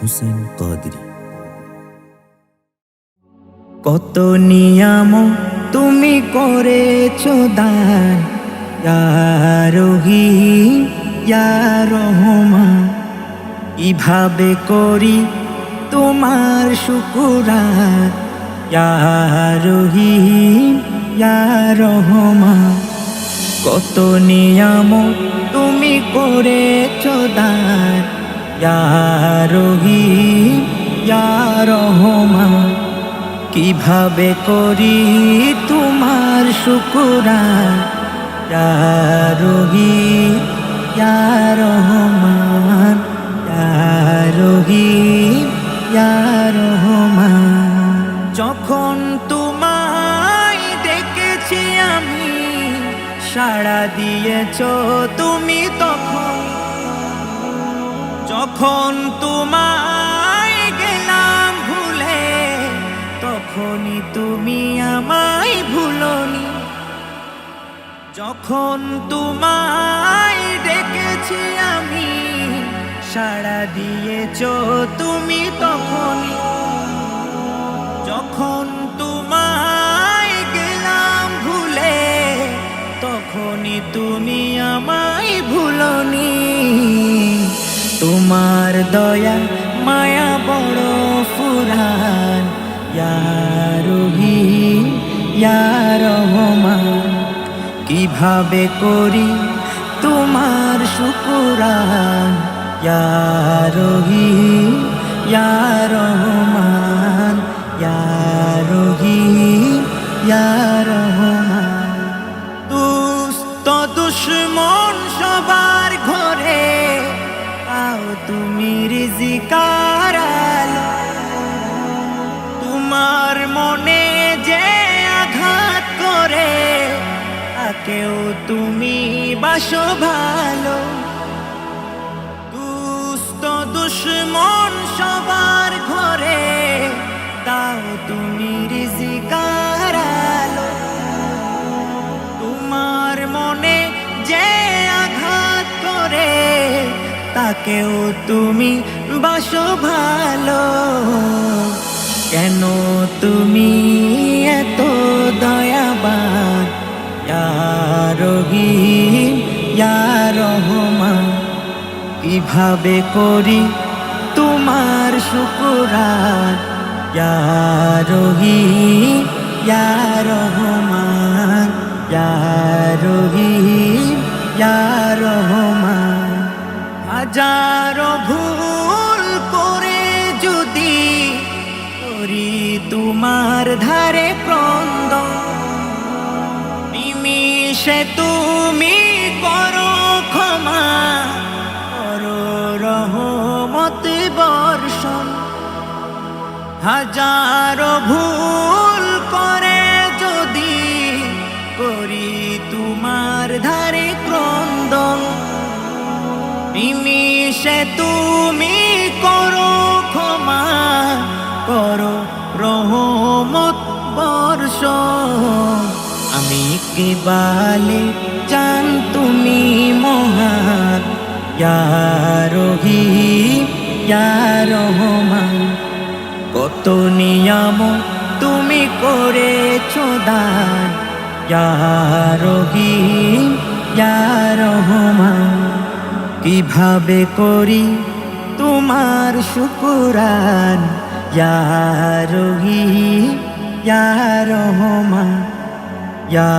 হোসেন কাদরি। কত নিয়ামত তুমি করেছো দান, ইয়া রহিম ইয়া রহমান। কিভাবে করি তোমার শুকরান, ইয়া রহিম ইয়া রহমান। কত নিয়ামত তুমি করেছো দান, ইয়া রহিম ইয়া রহমান। কিভাবে করি তোমার শুকরান, ইয়া রহিম ইয়া রহমান, ইয়া রহিম ইয়া রহমান। যখন তোমায় ডেকেছি আমি, সাড়া দিয়েছো তুমি তখন। যখন তোমায় গেলাম ভুলে, তখনই তুমি আমায় ভুলোনি। যখন তোমায় ডেকেছি আমি, সাড়া দিয়েছো তুমি তখনই। যখন তোমায় গেলাম ভুলে, তখনই তুমি আমায় ভুলোনি। তোমার দয়া মায়া বড় ফুরান, ইয়া রহিম ইয়া রহমান। কিভাবে করি তোমার শুকরান, ইয়া রহিম ইয়া রহমান, ইয়া রহিম ইয়া রহমান। দুস্থ দুশ্মন সবার ঘরে, তাও তুমি রিজিকার আলো। তোমার মনে যে আঘাত করে, তাকেও তুমি বাসো ভালো। দুস্থ দুশ্মন সবার ঘরে, তাও তুমি রিজিকার আলো। তোমার মনে যে আঘাত করে, তাকেও তুমি বাসো ভালো। কেন তুমি এত দয়াবান, ইয়া রহিম ইয়া রহমান। কিভাবে করি তোমার শুকরান, ইয়া রহিম ইয়া রহমান, ইয়া রহিম ইয়া রহমান। হাজারো ভুল করে যদি করি তোমার ধারে ক্রন্দন, নিমিষে তুমি করো ক্ষমা, করো রহমত বর্ষণ। হাজারো ভুল করে যদি করি তোমার ধারে ক্রন্দন, নিমিষে তুমি করো ক্ষমা, করো রহমত বর্ষণ। আমি কেবলে জান তুমি মহান, ইয়া রহিম ইয়া রহমান। কত নিয়ামত তুমি করেছো দান, ইয়া রহিম ইয়া রহমান। কিভাবে করি তোমার শুকরান, ইয়া রহিম ইয়া রহমান, ইয়া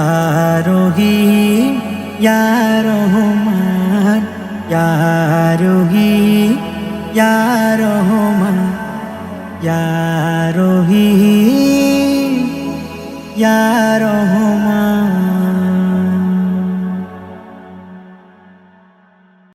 রহিম ইয়া রহমান, ইয়া রহিম ইয়া রহমান, ইয়া রহিম ইয়া